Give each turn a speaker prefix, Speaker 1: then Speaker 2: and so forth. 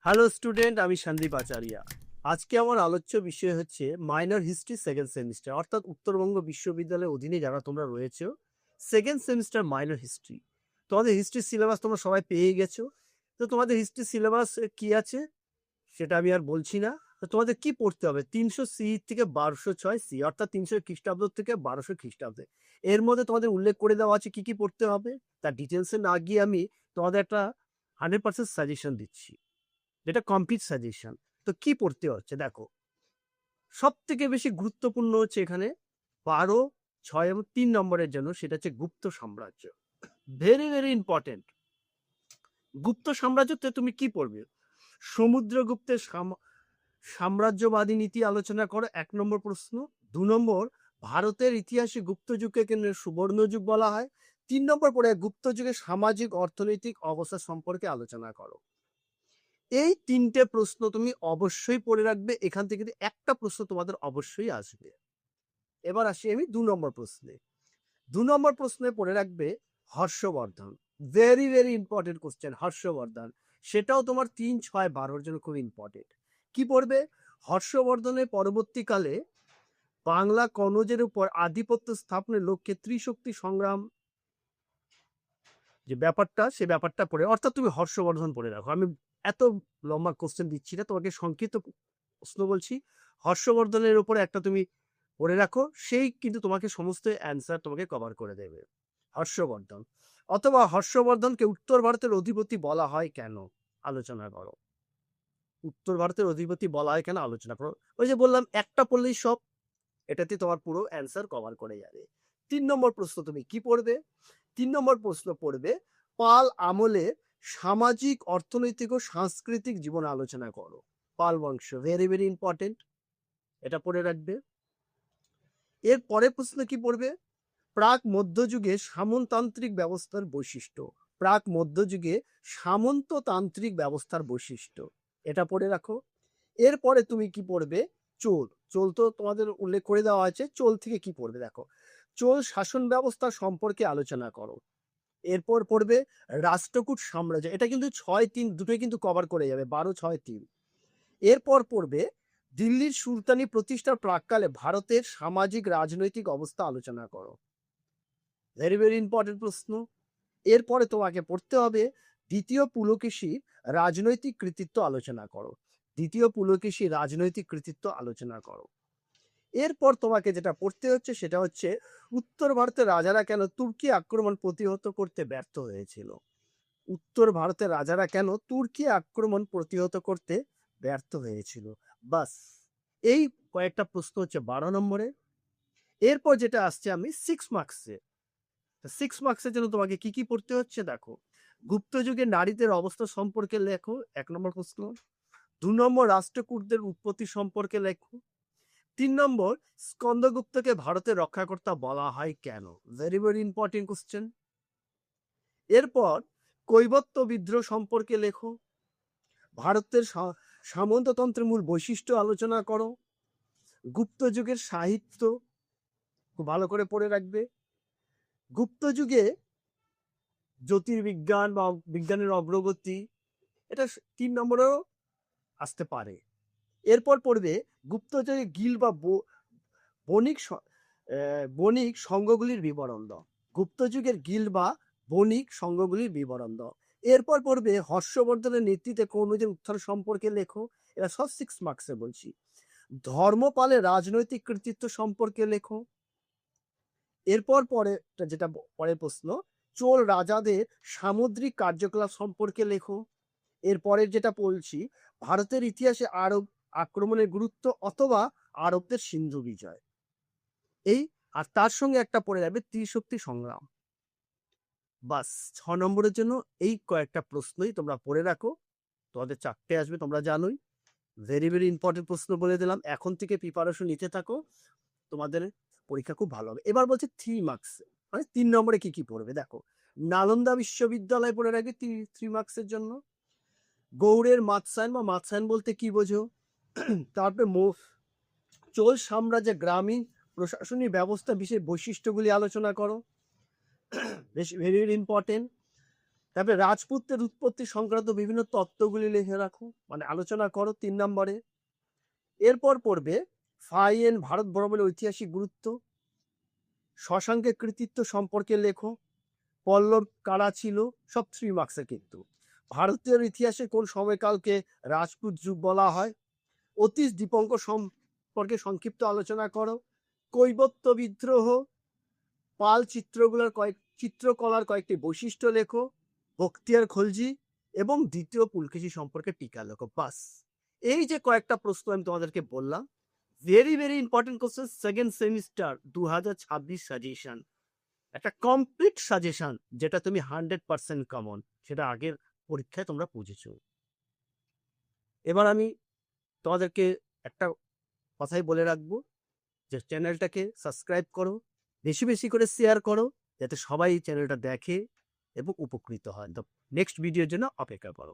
Speaker 1: Hello student, আমি সন্দীপ আচারিয়া। আজকে আমার আলোচ্য বিষয় হচ্ছে মাইনর হিস্ট্রি সেকেন্ড সেমিস্টার, অর্থাৎ উত্তরবঙ্গ বিশ্ববিদ্যালয়ের অধীনে যারা তোমরা রয়েছো, সেকেন্ড সেমিস্টার মাইনর হিস্ট্রি। তোমাদের হিস্ট্রি সিলেবাস তোমরা সবাই পেয়ে গেছো। তো তোমাদের হিস্ট্রি সিলেবাস কি আছে সেটা আমি আর বলছি না। তো তোমাদের কি পড়তে হবে? 300 থেকে 1206 অর্থাৎ 300 খ্রিস্টাব্দ থেকে 1200 খ্রিস্টাব্দে এর মধ্যে তোমাদের উল্লেখ করে দেওয়া আছে কি কি পড়তে হবে। তার ডিটেলসে না গিয়ে আমি তোমাদের একটা 100% সাজেশন দিচ্ছি, যেটা কমপ্লিট সাজেশন। তো কি পড়তে হচ্ছে দেখো, সব থেকে বেশি গুরুত্বপূর্ণ হচ্ছে এখানে 12, 6 এবং 3 নম্বরের জন্য, সেটা হচ্ছে গুপ্ত সাম্রাজ্য। Very very important. গুপ্ত সাম্রাজ্যতে তুমি কি পড়বে? সমুদ্রগুপ্তের সাম্রাজ্যবাদী নীতি আলোচনা করো, 1 নম্বর প্রশ্ন। 2 নম্বর, ভারতের ইতিহাসে গুপ্ত যুগকে কেন্দ্রে সুবর্ণ যুগ বলা হয়। 3 নম্বর পড়ে গুপ্ত যুগের সামাজিক অর্থনৈতিক অবস্থা সম্পর্কে আলোচনা করো। এই 3টে প্রশ্ন তুমি অবশ্যই পড়ে রাখবে। এখান থেকে একটা প্রশ্ন তোমাদের অবশ্যই আসবে। এবার আসি আমি 2 নম্বর প্রশ্নে। 2 নম্বর প্রশ্নে পড়ে রাখবে Harshavardhan. Very very important question, Harshavardhan. সেটাও তোমার 3, 6, 12 জন্য খুব ইম্পর্টেন্ট। কি পড়বে? হর্ষবর্ধনের পরবর্তীকালে বাংলা কনৌজের উপর আধিপত্য স্থাপনের লক্ষ্যে ত্রিশক্তি সংগ্রাম যে ব্যাপারটা, সে ব্যাপারটা পড়ে, অর্থাৎ তুমি হর্ষবর্ধন পড়ে রাখো। আমি এত লম্বা কোশ্চেন দিচ্ছি না, তোমাকে সংক্ষিপ্ত প্রশ্ন বলছি। হর্ষবর্ধনের উপরে একটা তুমি পড়ে রাখো, সেই কিন্তু তোমাকে সমস্ত অ্যান্সার তোমাকে কভার করে দেবে। হর্ষবর্ধন অথবা হর্ষবর্ধনকে উত্তর ভারতের অধিপতি বলা হয় কেন, আলোচনা করো। উত্তর ভারতের অধিপতি বলা হয় কেন, আলোচনা করো। ওই যে বললাম, একটা পড়লেই সব, এটাতে তোমার পুরো অ্যান্সার কভার করে যাবে। 3 নম্বর প্রশ্ন তুমি কি পড়বে? 3 নম্বর প্রশ্ন পড়বে পাল আমলে সামাজিক, অর্থনৈতিক ও সাংস্কৃতিক জীবন আলোচনা করো। পাল বংশ, ভেরি ভেরি ইম্পর্টেন্ট, এটা পড়ে রাখবে। এর পরের প্রশ্ন কি পড়বে? প্রাক মধ্যযুগে সামন্ততান্ত্রিক ব্যবস্থার বৈশিষ্ট্য। প্রাক মধ্যযুগে সামন্ততান্ত্রিক ব্যবস্থার বৈশিষ্ট্য, এটা পড়ে রাখো। এরপরে তুমি কি পড়বে? চোল। চোল তো তোমাদের উল্লেখ করে দেওয়া আছে। চোল থেকে কি পড়বে দেখো, চোল শাসন ব্যবস্থা সম্পর্কে আলোচনা করো। এরপর পড়বে রাষ্ট্রকূট সাম্রাজ্য। এটা কিন্তু 6, 3 দুটোই কিন্তু কভার করে যাবে, 12, 6, 3। এরপর পড়বে দিল্লির সুলতানি প্রতিষ্ঠার প্রাককালে ভারতের সামাজিক রাজনৈতিক অবস্থা আলোচনা করো। ভেরি ভেরি ইম্পর্টেন্ট প্রশ্ন। এরপরে তোমাকে পড়তে হবে দ্বিতীয় পুলকেশীর রাজনৈতিক কৃতিত্ব আলোচনা করো। দ্বিতীয় পুলকেশীর রাজনৈতিক কৃতিত্ব আলোচনা করো। এরপর তোমাকে যেটা পড়তে হচ্ছে সেটা হচ্ছে উত্তর ভারতের রাজারা কেন তুর্কি আক্রমণ প্রতিহত করতে ব্যর্থ হয়েছিল। উত্তর ভারতের রাজারা কেন তুর্কি আক্রমণ প্রতিহত করতে ব্যর্থ হয়েছিল। বাস, এই কয়েকটা প্রশ্ন হচ্ছে 12 নম্বরে। এরপর যেটা আসছে আমি 6 মার্কসে। 6 মার্কসের জন্য তোমাকে কি কি পড়তে হচ্ছে দেখো, গুপ্ত যুগে নারীদের অবস্থা সম্পর্কে লেখো, 1 নম্বর প্রশ্ন। 2 নম্বর, রাষ্ট্রকূটদের উৎপত্তি সম্পর্কে লেখো। 3 নম্বর, স্কন্দগুপ্তকে ভারতের রক্ষাকর্তা বলা হয় কেন। Very very important question. এরপর কৈবত্য বিদ্রোহ সম্পর্কে লেখো। ভারতের সামন্ততন্ত্রের মূল বৈশিষ্ট্য আলোচনা করো। গুপ্ত যুগের সাহিত্য খুব ভালো করে পড়ে রাখবে। গুপ্ত যুগে জ্যোতির্বিজ্ঞান বা বিজ্ঞানের অগ্রগতি, এটা 3 নম্বরেও আসতে পারে। এরপর পড়বে গুপ্তযুগে গিল বা বণিক বণিক সংঘগুলির বিবরণ দাও। গুপ্ত যুগের গিল বা বণিক সংঘগুলির বিবরণ দাও। এরপর পড়বে হর্ষবর্ধনের নেতৃত্বে কৌরবদের উত্থান সম্পর্কে লেখো। এরা সব 6 মার্কসে বলছি। ধর্মপালের রাজনৈতিক কৃতিত্ব সম্পর্কে লেখো। এরপর পরে যেটা পরের প্রশ্ন, চোল রাজাদের সামুদ্রিক কার্যকলাপ সম্পর্কে লেখো। এরপরের যেটা বলছি, ভারতের ইতিহাসে আরব আক্রমণের গুরুত্ব অথবা আরবদের সিন্ধু বিজয়। এই, আর তার সঙ্গে একটা পড়ে যাবে ত্রিশক্তি সংগ্রাম। বাস, 6 নম্বরের জন্য এই কয়েকটা প্রশ্নই তোমরা পড়ে রাখো। তোমাদের 4টে আসবে, তোমরা জানোই। ভেরি ভেরি ইম্পর্টেন্ট প্রশ্ন বলে দিলাম, এখন থেকে প্রিপারেশন নিতে থাকো, তোমাদের পরীক্ষা খুব ভালো হবে। এবার বলছে 3 মার্কস, মানে 3 নম্বরে কি কি পড়বে দেখো। নালন্দা বিশ্ববিদ্যালয় পড়ে রাখবে 3 মার্কসের জন্য। গৌড়ের মাতসায়ন বা মাতসায়ন বলতে কি বোঝো। তারপরে চোল সাম্রাজ্যের গ্রামীণ প্রশাসনিক ব্যবস্থা বিশেষ বৈশিষ্ট্যগুলি আলোচনা করো। বেশ ভেরি ভেরি ইম্পর্টেন্ট। তারপরে রাজপুতদের উৎপত্তি সংক্রান্ত বিভিন্ন তত্ত্বগুলি লিখে রাখো, মানে আলোচনা করো 3 নম্বরে। এরপর পড়বে ফাইয়েন ভারত ভ্রমণের ঐতিহাসিক গুরুত্ব, শশাঙ্কের কৃতিত্ব সম্পর্কে লেখো, পল্লব কারা ছিল, সব 3 মার্কসের কিন্তু। ভারতীয় ইতিহাসে কোন সময়কালকে রাজপুত যুগ বলা হয়, অতীশ দীপঙ্কর সম্পর্কে সংক্ষিপ্ত আলোচনা করো, কৈবত্য বিদ্রোহ, পাল চিত্রকলার কয়েকটি বৈশিষ্ট্য লেখো, বখতিয়ার খলজি এবং দ্বিতীয় পুলকেশী সম্পর্কে টিকা লেখো। বাস, এই যে কয়েকটা প্রশ্ন আমি তোমাদেরকে বললাম, very very important question, second semester 2026 suggestion, একটা কমপ্লিট সাজেশন, যেটা তুমি 100% কমন, সেটা আগের পরীক্ষায় তোমরা বুঝেছো। এবার আমি তোমাদেরকে একটা কথাই বলে রাখবো, যে চ্যানেলটাকে সাবস্ক্রাইব করো, বেশি বেশি করে শেয়ার করো, যাতে সবাই এই চ্যানেলটা দেখে এবং উপকৃত হয়। তো নেক্সট ভিডিওর জন্য অপেক্ষা করো।